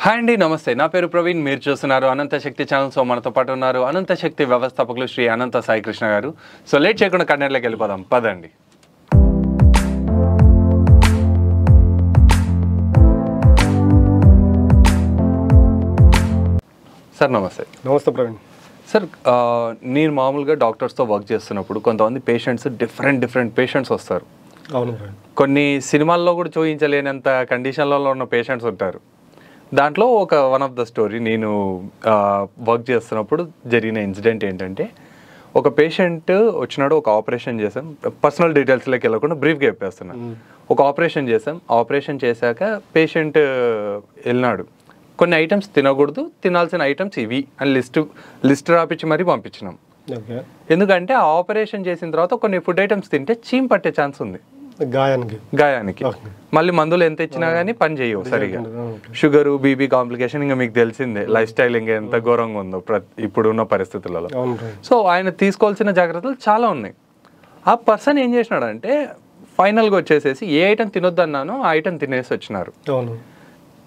Hi అండి, నమస్తే. నా పేరు ప్రవీణ్. మీరు చూస్తున్నారు అనంత శక్తి ఛానల్. సో మనతో పాటు ఉన్నారు అనంత శక్తి వ్యవస్థాపకులు శ్రీ అనంత సాయి కృష్ణ గారు. సో లేట్ చేయకుండా కంటెంట్లోకి వెళ్ళిపోదాం పదండి. సార్ నమస్తే. నమస్తే ప్రవీణ్. సార్ నేను మామూలుగా డాక్టర్స్తో వర్క్ చేస్తున్నప్పుడు కొంతమంది పేషెంట్స్ డిఫరెంట్ పేషెంట్స్ వస్తారు. అవును ప్రవీణ్. కొన్ని సినిమాల్లో కూడా చూపించలేనంత కండిషన్లలో ఉన్న పేషెంట్స్ ఉంటారు. దాంట్లో వన్ ఆఫ్ ద స్టోరీ నేను వర్క్ చేస్తున్నప్పుడు జరిగిన ఇన్సిడెంట్ ఏంటంటే, ఒక పేషెంట్ వచ్చినాడు, ఒక ఆపరేషన్ చేసాం. పర్సనల్ డీటెయిల్స్లోకి వెళ్ళకుండా బ్రీఫ్గా చెప్పేస్తున్నాను. ఒక ఆపరేషన్ చేసాం. ఆపరేషన్ చేశాక పేషెంట్ వెళ్ళినాడు. కొన్ని ఐటమ్స్ తినకూడదు, తినాల్సిన ఐటమ్స్ ఇవి అని లిస్ట్ రాపించి మరీ పంపించినాం. ఎందుకంటే ఆ ఆపరేషన్ చేసిన తర్వాత కొన్ని ఫుడ్ ఐటమ్స్ తింటే చీమ్ పట్టే ఛాన్స్ ఉంది. గాయానికి మళ్ళీ మందులు ఎంత ఇచ్చినా కానీ పని చేయవు సరిగా. షుగరు, బీపీ కాంప్లికేషన్ ఇంకా మీకు తెలిసిందే. లైఫ్ స్టైల్ ఇంకా ఎంత ఘోరంగా ఉందో ఇప్పుడున్న పరిస్థితులలో. సో ఆయన తీసుకోవాల్సిన జాగ్రత్తలు చాలా ఉన్నాయి. ఆ పర్సన్ ఏం చేసినాడంటే, ఫైనల్గా వచ్చేసేసి ఏ ఐటమ్ తినొద్దన్నానో ఆ ఐటమ్ తినేసి వచ్చినారు.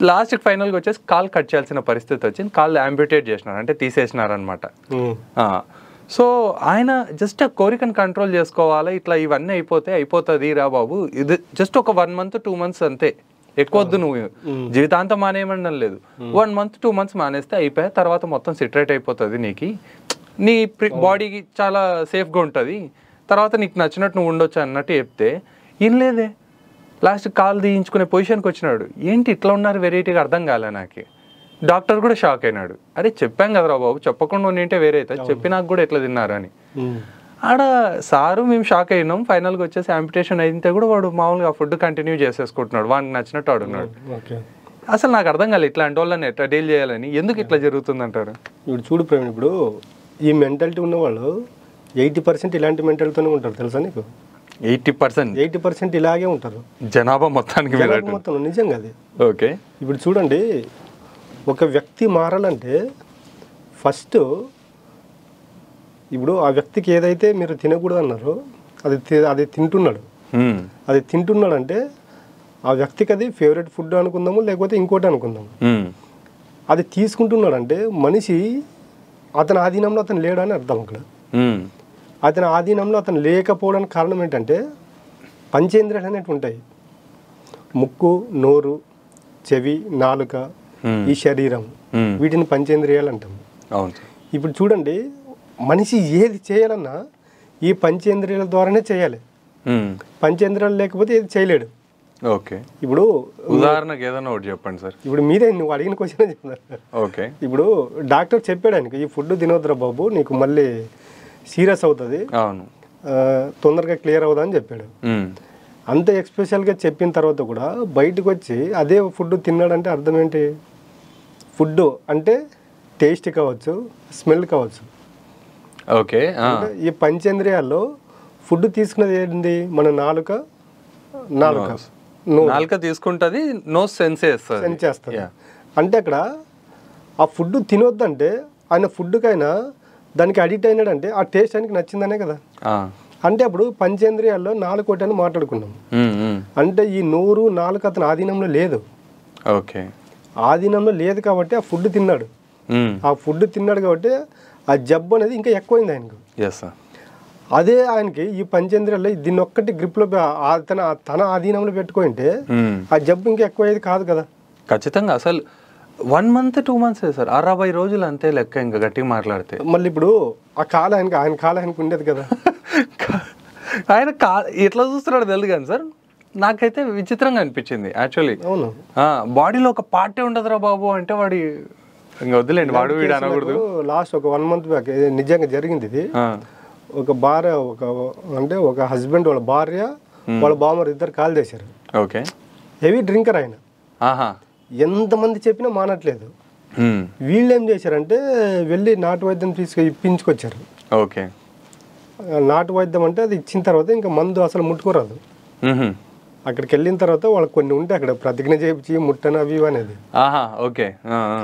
లాస్ట్కి ఫైనల్గా వచ్చేసి కాల్ కట్ చేయాల్సిన పరిస్థితి వచ్చింది. కాల్ యాంప్యుటేట్ చేసినారు, అంటే తీసేసినారనమాట. సో ఆయన జస్ట్ ఆ కోరికను కంట్రోల్ చేసుకోవాలి. ఇట్లా ఇవన్నీ అయిపోతుంది రా బాబు, ఇది జస్ట్ ఒక 1 month 2 months అంతే, ఎక్కువ వద్దు, నువ్వు జీవితాంతం మానేయమనడం లేదు. 1 month 2 months మానేస్తే అయిపోయా, తర్వాత మొత్తం సిట్రేట్ అయిపోతుంది, నీ బాడీకి చాలా సేఫ్గా ఉంటుంది, తర్వాత నీకు నచ్చినట్టు నువ్వు ఉండొచ్చు అన్నట్టు చెప్తే లేదే. లాస్ట్ కాల్ తీయించుకునే పొజిషన్కి వచ్చినాడు. ఏంటి ఇట్లా ఉన్నారు వెరైటీగా, అర్థం కాలే నాకు. డాక్టర్ కూడా షాక్ అయినాడు. అరే చెప్పాం కదరా బాబు, చెప్పకుండా ఉంటే వేరే అవుతుంది, చెప్పినాక కూడా ఎట్లా తిన్నారని. ఆడ సారు మేము షాక్ అయినాం. ఫైనల్గా వచ్చేసి యాంపిటేషన్ అయితే కూడా వాడు మామూలుగా ఫుడ్ కంటిన్యూ చేసేసుకుంటున్నాడు, వాడికి నచ్చినట్టు ఆడున్నాడు. అసలు నాకు అర్థం కాలేదు ఇట్లాంటి వాళ్ళని ఎట్లా డీల్ చేయాలని, ఎందుకు ఇట్లా జరుగుతుంది అంటారు? ఇప్పుడు చూడు ప్రవీణ్, ఇప్పుడు ఈ మెంటాలిటీ ఉన్నవాళ్ళు 80% ఇలాంటి మెంటాలిటీతోనే ఉంటారు, తెలుసా నీకు? 80% ఇలాగే ఉంటారు జనాభా మొత్తానికి. మొత్తం నిజంగా అది. ఓకే, ఇప్పుడు చూడండి, ఒక వ్యక్తి మారాలంటే ఫస్ట్ ఇప్పుడు ఆ వ్యక్తికి ఏదైతే మీరు తినకూడదు అన్నారో అది తింటున్నాడు అంటే ఆ వ్యక్తికి అది ఫేవరెట్ ఫుడ్ అనుకుందాము, లేకపోతే ఇంకోటి అనుకుందాము. అది తీసుకుంటున్నాడంటే మనిషి అతని ఆధీనంలో అతను లేడు అని అర్థం. అక్కడ అతని ఆధీనంలో అతను లేకపోవడానికి కారణం ఏంటంటే, పంచేంద్రియాలు అనేవి ఉంటాయి. ముక్కు, నోరు, చెవి, నాలుక, ఈ శరీరం, వీటిని పంచేంద్రియాలు అంటాం. ఇప్పుడు చూడండి, మనిషి ఏది చేయాలన్నా ఈ పంచేంద్రియాల ద్వారానే చేయాలి. పంచేంద్రియాలు లేకపోతే ఏది చేయలేడు. ఓకే, ఇప్పుడు ఉదాహరణకు ఏదైనా ఒకటి చెప్పండి సార్. ఇప్పుడు మీరే నువ్వు అడిగిన క్వశ్చన్ చెప్తున్నారు. ఓకే, ఇప్పుడు డాక్టర్ చెప్పాడు ఆయనకి, ఈ ఫుడ్ తినొద్దురా బాబు, నీకు మళ్ళీ సీరియస్ అవుతుంది, తొందరగా క్లియర్ అవుదా అని చెప్పాడు. అంత ఎక్స్పెషల్గా చెప్పిన తర్వాత కూడా బయటకు వచ్చి అదే ఫుడ్ తిన్నాడంటే అర్థం ఏంటి? ఫుడ్ అంటే టేస్ట్ కావచ్చు, స్మెల్ కావచ్చు. ఓకే, ఈ పంచేంద్రియాల్లో ఫుడ్ తీసుకున్నది ఏంటి? మన నాలుక తీసుకుంటుంది, నోస్ సెన్స్ చేస్తుంది. అంటే అక్కడ ఆ ఫుడ్ తినొద్దంటే ఆయన ఫుడ్కైనా దానికి అడిక్ట్ అయినాడంటే ఆ టేస్ట్ ఆయనకి నచ్చిందనే కదా. అంటే అప్పుడు పంచేంద్రియాల్లో 4 ఒకటి అని మాట్లాడుకున్నాం. అంటే ఈ నోరు, నాలుక అతని ఆధీనంలో లేదు. ఓకే, ఆధీనంలో లేదు కాబట్టి ఆ ఫుడ్ తిన్నాడు. ఆ ఫుడ్ తిన్నాడు కాబట్టి ఆ జబ్బు అనేది ఇంకా ఎక్కువైంది ఆయనకు. అదే ఆయనకి ఈ పంచేంద్రియాల్లో దీన్ని ఒక్కటి గ్రిప్లో తన ఆధీనంలో పెట్టుకుంటే ఆ జబ్బు ఇంకా ఎక్కువయ్యేది కాదు కదా. ఖచ్చితంగా. అసలు 1 month 2 months సార్, 60 రోజులు అంతే లెక్క. ఇంకా గట్టిగా మాట్లాడితే మళ్ళీ ఇప్పుడు ఆ కాలు ఆయన కాలు ఆయనకు ఉండేది కదా. ఆయన ఎట్లా చూస్తున్నాడు తెలియదు కానీ సార్, నాకైతే విచిత్రంగా అనిపించింది యాక్చువల్లీ. అవును, బాడీలో ఒక పార్టీ ఉండదురా బాబు అంటే వాడి ఇంకా వద్దులేండి, వాడు వీడు అనకూడదు. లాస్ట్ ఒక 1 month బ్యాక్ నిజంగా జరిగింది ఇది. ఒక భార్య, ఒక హస్బెండ్ వాళ్ళ భార్య వాళ్ళ బామ్మర్ ఇద్దరు కాల్ చేశారు. ఓకే, హెవీ డ్రింకర్ ఆయన. ఎంతమంది చెప్పినా మానట్లేదు. వీళ్ళు ఏం చేశారంటే వెళ్ళి నాటు వైద్యం ఇప్పించుకొచ్చారు. ఓకే, నాటు వైద్యం అంటే అది ఇచ్చిన తర్వాత ఇంకా మందు అసలు ముట్టుకోరాదు. అక్కడికి వెళ్ళిన తర్వాత వాళ్ళకి కొన్ని ఉంటే అక్కడ ప్రతిజ్ఞ చేయించి ముట్టను అవి అనేది.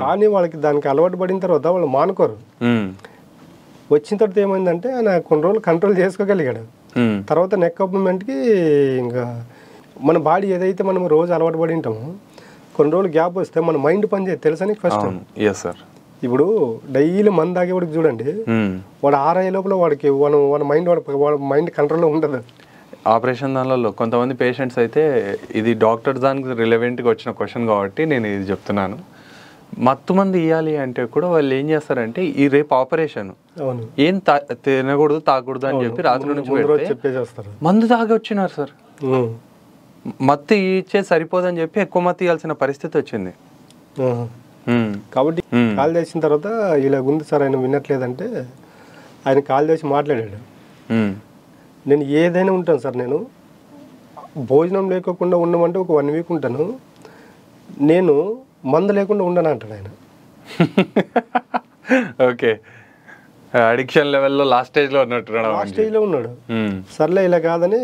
కానీ వాళ్ళకి దానికి అలవాటు పడిన తర్వాత వాళ్ళు మానుకోరు. వచ్చిన తర్వాత ఏమైందంటే ఆయన కొన్ని రోజులు కంట్రోల్ చేసుకోగలిగాడు. తర్వాత నెక్ మూమెంట్కి ఇంకా మన బాడీ ఏదైతే మనం రోజు అలవాటు పడి ఉంటామో కొన్ని రోజులు గ్యాప్ వస్తే మన మైండ్ పని చేయదు తెలుసా నీకు ఫస్ట్. Yes sir. ఇప్పుడు డైలీ మందు తాగేవాడికి చూడండి, వాడు ఆరయ్యే లోపల వాడికి వాడి మైండ్ కంట్రోల్లో ఉండదు. ఆపరేషన్ దానిలో కొంతమంది పేషెంట్స్ అయితే, ఇది డాక్టర్ దానికి రిలవెంట్గా వచ్చిన క్వశ్చన్ కాబట్టి నేను ఇది చెప్తున్నాను, మత్తు మంది ఇవ్వాలి అంటే కూడా వాళ్ళు ఏం చేస్తారంటే, ఈ రేపు ఆపరేషన్ ఏం తినకూడదు తాగకూడదు అని చెప్పి రాత్రి నుంచి చెప్పేసేస్తారు. మందు తాగి వచ్చినారు సార్, మత్తు ఇచ్చే సరిపోదని చెప్పి ఎక్కువ మత్తు ఇవ్వాల్సిన పరిస్థితి వచ్చింది. కాబట్టి కాల్ చేసిన తర్వాత ఇలా ఉంది సార్, ఆయన వినట్లేదంటే ఆయన కాల్ చేసి మాట్లాడాడు. నేను ఏదైనా ఉంటాను సార్, నేను భోజనం లేకోకుండా ఉండమంటే ఒక 1 వీక్ ఉంటాను, నేను మందు లేకుండా ఉండను అంటాడు ఆయన. ఓకే, అడిక్షన్ లెవెల్లో లాస్ట్ స్టేజ్లో ఉన్నాడు. సర్లే ఇలా కాదని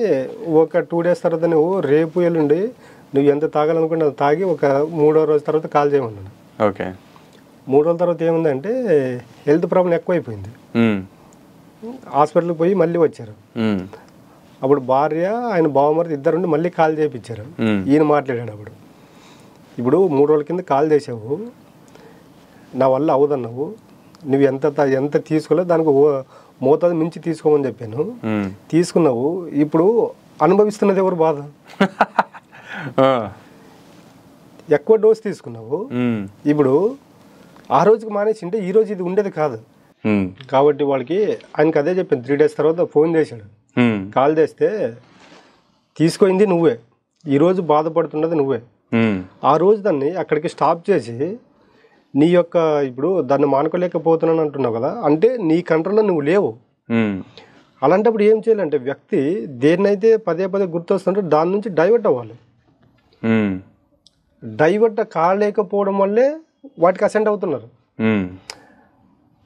ఒక 2 డేస్ తర్వాత నువ్వు రేపు ఎల్లుండి నువ్వు ఎంత తాగాలనుకుంటే అది తాగి ఒక 3వ రోజు తర్వాత కాల్ చేయమన్నాడు. ఓకే, 3 రోజుల తర్వాత ఏముందంటే హెల్త్ ప్రాబ్లం ఎక్కువైపోయింది. హాస్పిటల్కి పోయి మళ్ళీ వచ్చారు. అప్పుడు భార్య ఆయన బావమరిది ఇద్దరుండి మళ్ళీ కాల్ చేయించారు. ఈయన మాట్లాడాడు. అప్పుడు ఇప్పుడు 3 రోజుల కింద కాల్ చేసావు, నా వల్ల అవదన్నావు, నువ్వు ఎంత తీసుకోలేవు, దానికి మోతాదు మించి తీసుకోమని చెప్పాను, తీసుకున్నావు, ఇప్పుడు అనుభవిస్తున్నది ఎవరు బాధ? ఎక్కువ డోస్ తీసుకున్నావు, ఇప్పుడు ఆ రోజుకి మానేసింటే ఈ రోజు ఇది ఉండేది కాదు. కాబట్టి వాళ్ళకి ఆయనకి అదే చెప్పాను. 3 డేస్ తర్వాత ఫోన్ చేశాడు, కాల్ చేస్తే తీసుకుంది నువ్వే, ఈరోజు బాధపడుతున్నది నువ్వే. ఆ రోజు దాన్ని అక్కడికి స్టాప్ చేసి నీ యొక్క ఇప్పుడు దాన్ని మానుకోలేకపోతున్నాను అంటున్నావు కదా, అంటే నీ కంట్రోల్లో నువ్వు లేవు. అలాంటప్పుడు ఏం చేయాలంటే వ్యక్తి దేన్నైతే పదే పదే గుర్తొస్తుంటే దాని నుంచి డైవర్ట్ అవ్వాలి. డైవర్ట్ కాలేకపోవడం వల్లే వాటికి అసెంట్ అవుతున్నారు.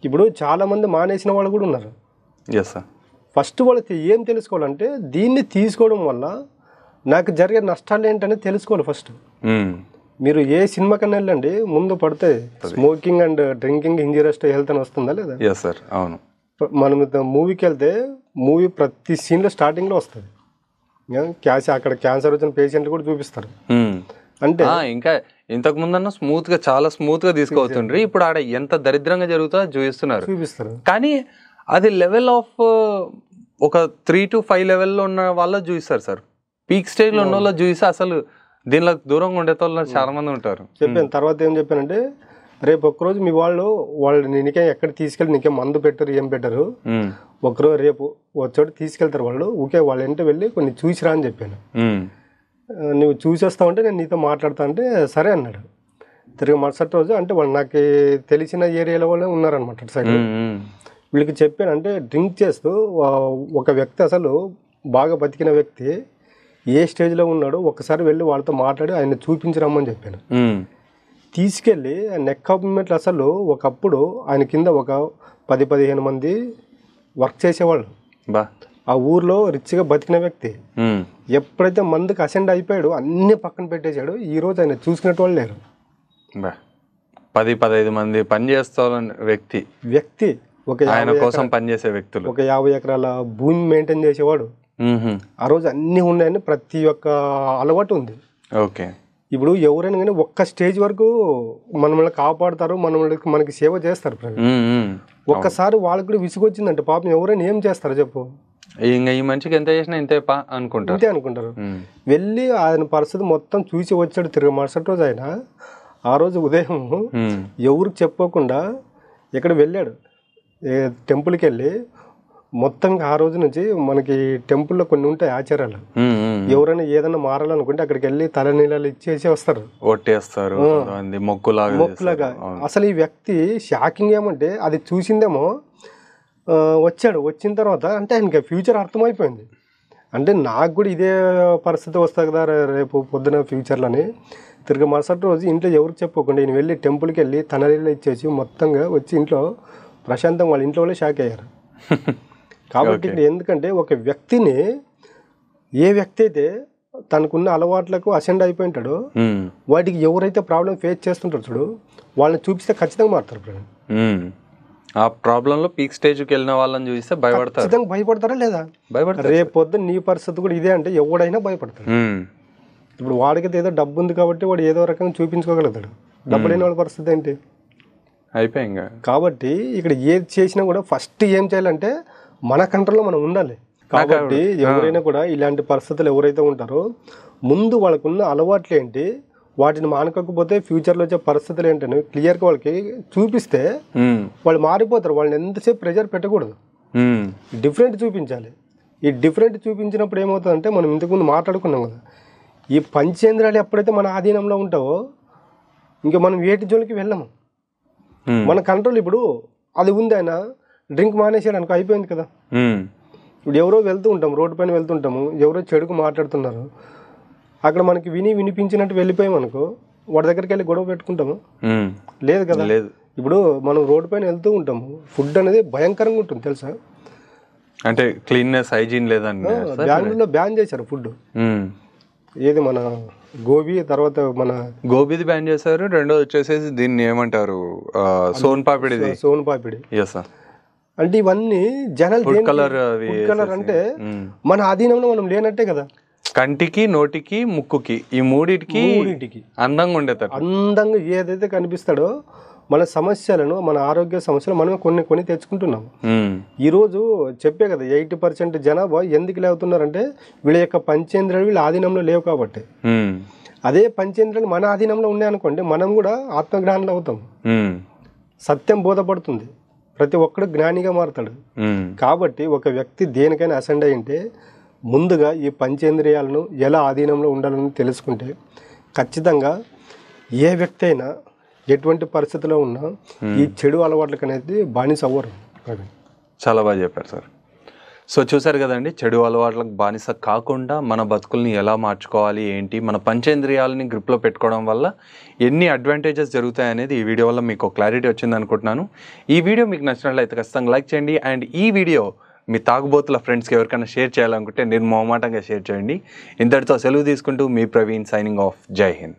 ఇప్పుడు చాలామంది మానేసిన వాళ్ళు కూడా ఉన్నారు. ఫస్ట్ వాళ్ళకి ఏం తెలుసుకోవాలంటే దీన్ని తీసుకోవడం వల్ల నాకు జరిగే నష్టాలు ఏంటనేది తెలుసుకోవాలి ఫస్ట్. మీరు ఏ సినిమా కన్నా వెళ్ళండి, ముందు పడితే smoking and drinking injurious to health అని వస్తుందా లేదా? అవును. మనం మూవీకి వెళ్తే మూవీ ప్రతి సీన్లో స్టార్టింగ్లో వస్తుంది, అక్కడ క్యాన్సర్ వచ్చిన పేషెంట్లు కూడా చూపిస్తారు. అంటే ఇంకా ఇంతకు ముందన్న చాలా స్మూత్ గా తీసుకోవచ్చుండ్రి, ఇప్పుడు ఆడ ఎంత దరిద్రంగా జరుగుతుందో చూపిస్తారు. కానీ అది లెవెల్ ఆఫ్ ఒక 3 to 5 లెవెల్లో ఉన్న వాళ్ళ చూపిస్తారు సార్. పీక్ స్టేజ్ లో ఉన్న వాళ్ళు చూసి అసలు దీనిలో దూరంగా ఉండే వాళ్ళు చాలా మంది ఉంటారు. చెప్పాను. తర్వాత ఏం చెప్పానంటే, రేపు ఒక్కరోజు మీ వాళ్ళు నీకే ఎక్కడ తీసుకెళ్ళి నీకే మందు పెట్టరు, ఏం పెట్టరు, ఒకరోజు రేపు వచ్చోటి తీసుకెళ్తారు వాళ్ళు, ఊకే వాళ్ళ ఇంటి వెళ్ళి కొన్ని చూసిరా అని చెప్పాను. నువ్వు చూసేస్తావంటే నేను నీతో మాట్లాడతా అంటే సరే అన్నాడు. తిరిగి మరుసటి రోజు అంటే వాళ్ళు నాకు తెలిసిన ఏరియాలో వాళ్ళే ఉన్నారనమాట అటు సైడ్. వీళ్ళకి చెప్పాను, అంటే డ్రింక్ చేస్తూ ఒక వ్యక్తి అసలు బాగా బతికిన వ్యక్తి ఏ స్టేజ్లో ఉన్నాడో ఒకసారి వెళ్ళి వాళ్ళతో మాట్లాడి ఆయన చూపించరమ్మని చెప్పాను. తీసుకెళ్ళి నెక్ ఆఫ్ మూమెంట్లు అసలు ఒకప్పుడు ఆయన కింద ఒక 10-15 మంది వర్క్ చేసేవాళ్ళు. ఆ ఊర్లో రిచ్గా బతికిన వ్యక్తి ఎప్పుడైతే మందుకు అసెండ్ అయిపోయాడు అన్ని పక్కన పెట్టేశాడు. ఈ రోజు ఆయన చూసుకునే వాళ్ళు లేరు. 10-15 మంది పని చేస్తా వ్యక్తి ఒక ఆయన కోసం పనిచేసే వ్యక్తులు, ఒక 50 ఎకరాల భూమి మెయింటైన్ చేసేవాడు. ఆ రోజు అన్ని ఉన్నాయని ప్రతి ఒక్క అలవాటు ఉంది. ఓకే, ఇప్పుడు ఎవరైనా కానీ ఒక్క స్టేజ్ వరకు మనల్ని కాపాడుతారు, మనకి సేవ చేస్తారు. ఒక్కసారి వాళ్ళకి కూడా విసుగొచ్చిందంటే పాపం ఎవరైనా ఏం చేస్తారు చెప్పు? ఇంకా ఈ మనిషికి ఎంత చేసినా ఇంతే అనుకుంటారు. వెళ్ళి ఆయన పరిస్థితి మొత్తం చూసి వచ్చాడు. తిరిగి మరుసటి రోజు ఆయన ఆ రోజు ఉదయం ఎవరికి చెప్పకుండా ఇక్కడ వెళ్ళాడు, టెంపుల్కి వెళ్ళి మొత్తం ఆ రోజు నుంచి మనకి టెంపుల్లో కొన్ని ఉంటాయి ఆచారాలు. ఎవరైనా ఏదైనా మారాలనుకుంటే అక్కడికి వెళ్ళి తల నీళ్ళు ఇచ్చేసి వస్తారు, ఒట్టేస్తారు, మొక్కులాగా. అసలు ఈ వ్యక్తి షాకింగ్ ఏమంటే అది చూసిందేమో వచ్చాడు. వచ్చిన తర్వాత అంటే ఆయనకి ఫ్యూచర్ అర్థమైపోయింది. అంటే నాకు కూడా ఇదే పరిస్థితి వస్తుంది కదా రేపు పొద్దున ఫ్యూచర్లని. తిరిగి మరుసటి రోజు ఇంట్లో ఎవరికి చెప్పుకోకుండా ఈయన వెళ్ళి టెంపుల్కి వెళ్ళి తన నీళ్ళు ఇచ్చేసి మొత్తంగా వచ్చి ఇంట్లో ప్రశాంతంగా వాళ్ళ ఇంట్లో వాళ్ళే షాక్ అయ్యారు. కాబట్టి ఇక్కడ ఎందుకంటే ఒక వ్యక్తిని ఏ వ్యక్తి అయితే తనకున్న అలవాట్లకు అసెండ్ అయిపోయి ఉంటాడో వాటికి ఎవరైతే ప్రాబ్లం ఫేస్ చేస్తుంటారు చూడు వాళ్ళని చూపిస్తే ఖచ్చితంగా మారుతారు. ఆ ప్రాబ్లంలో పీక్ స్టేజ్కి వెళ్ళిన వాళ్ళని చూపిస్తే భయపడతారా లేదా? రేపు పొద్దున్న నీ పరిస్థితి కూడా ఇదే అంటే ఎవడైనా భయపడతాడు. ఇప్పుడు వాడికైతే ఏదో డబ్బు ఉంది కాబట్టి వాడు ఏదో రకంగా చూపించుకోగలుగుతాడు. డబ్బు లేని వాడి పరిస్థితి ఏంటి? అయిపోయి ఇంకా. కాబట్టి ఇక్కడ ఏది చేసినా కూడా ఫస్ట్ ఏం చేయాలంటే మన కంట్రోల్లో మనం ఉండాలి. కాబట్టి ఎవరైనా కూడా ఇలాంటి పరిస్థితులు ఎవరైతే ఉంటారో ముందు వాళ్ళకున్న అలవాట్లు ఏంటి, వాటిని మానకపోతే ఫ్యూచర్లో వచ్చే పరిస్థితులు ఏంటని క్లియర్గా వాళ్ళకి చూపిస్తే వాళ్ళు మారిపోతారు. వాళ్ళని ఎంతసేపు ప్రెజర్ పెట్టకూడదు, డిఫరెంట్ చూపించాలి. ఈ డిఫరెంట్ చూపించినప్పుడు ఏమవుతుందంటే మనం ఇంతకుముందు మాట్లాడుకున్నాం కదా, ఈ పంచేంద్రియాలు ఎప్పుడైతే మన ఆధీనంలో ఉంటావో ఇంకా మనం వేటి జోలికి వెళ్ళము. మన కంట్రోల్ ఇప్పుడు అది ఉంది. ఆయన డ్రింక్ మానేసాడు అనుకో, అయిపోయింది కదా. ఇప్పుడు ఎవరో వెళ్తూ ఉంటాం, రోడ్డు పైన వెళ్తుంటాము, ఎవరో చెడుకు మాట్లాడుతున్నారు, అక్కడ మనకి వినిపించినట్టు వెళ్ళిపోయాం అనుకో, వాడి దగ్గరికి వెళ్ళి గొడవ పెట్టుకుంటాము? లేదు కదా. లేదు. ఇప్పుడు మనం రోడ్డు పైన వెళ్తూ ఉంటాము, ఫుడ్ అనేది భయంకరంగా ఉంటుంది తెలుసా. అంటే క్లీన్నెస్, హైజీన్ లేదండి. బెంగళూరులో బ్యాన్ చేశారు ఫుడ్. ఏది మన గోబీ, తర్వాత మన గోబీది బ్యాన్ చేశారు. రెండోది వచ్చేసేసి దీన్ని ఏమంటారు, సోన్ పాపిడి. సోన్ పాపిడి అంటే ఇవన్నీ జనాలు ఫుడ్ కలర్ అంటే మన ఆధీనంలో మనం లేనట్టే కదా. కంటికి, నోటికి, ముక్కుకి, ఈ మూడింటికి అందంగా ఉండేది. అందంగా ఏదైతే కనిపిస్తాడో మన సమస్యలను, మన ఆరోగ్య సమస్యలు మనం కొన్ని తెచ్చుకుంటున్నాం. ఈరోజు చెప్పే కదా 80% జనాభా ఎందుకు లేవుతున్నారంటే వీళ్ళ యొక్క పంచేంద్రియాలు వీళ్ళ ఆధీనంలో లేవు కాబట్టి. అదే పంచేంద్రియాలు మన ఆధీనంలో ఉన్నాయనుకోండి, మనం కూడా ఆత్మజ్ఞానులు అవుతాం. సత్యం బోధపడుతుంది, ప్రతి ఒక్కడు జ్ఞానిగా మారుతాడు. కాబట్టి ఒక వ్యక్తి దేనికైనా అసెండ్ అయ్యింటే ముందుగా ఈ పంచేంద్రియాలను ఎలా ఆధీనంలో ఉండాలని తెలుసుకుంటే ఖచ్చితంగా ఏ వ్యక్తి అయినా ఎటువంటి పరిస్థితిలో ఉన్నా ఈ చెడు అలవాట్లకు అనేది బానిస అవ్వరు. చాలా బాగా చెప్పారు సార్. సో చూసారు కదండి, చెడు అలవాట్లకు బానిస కాకుండా మన బతుకుల్ని ఎలా మార్చుకోవాలి ఏంటి, మన పంచేంద్రియాలని గ్రిప్లో పెట్టుకోవడం వల్ల ఎన్ని అడ్వాంటేజెస్ జరుగుతాయనేది ఈ వీడియో వల్ల మీకు క్లారిటీ వచ్చింది అనుకుంటున్నాను. ఈ వీడియో మీకు నచ్చినట్లయితే ఖచ్చితంగా లైక్ చేయండి. అండ్ ఈ వీడియో మీ తాగుబోతుల ఫ్రెండ్స్కి ఎవరికైనా షేర్ చేయాలనుకుంటే నిర్మోహమాటంగా షేర్ చేయండి. ఇంతటితో సెలవు తీసుకుంటూ మీ ప్రవీణ్, సైనింగ్ ఆఫ్. జై హింద్.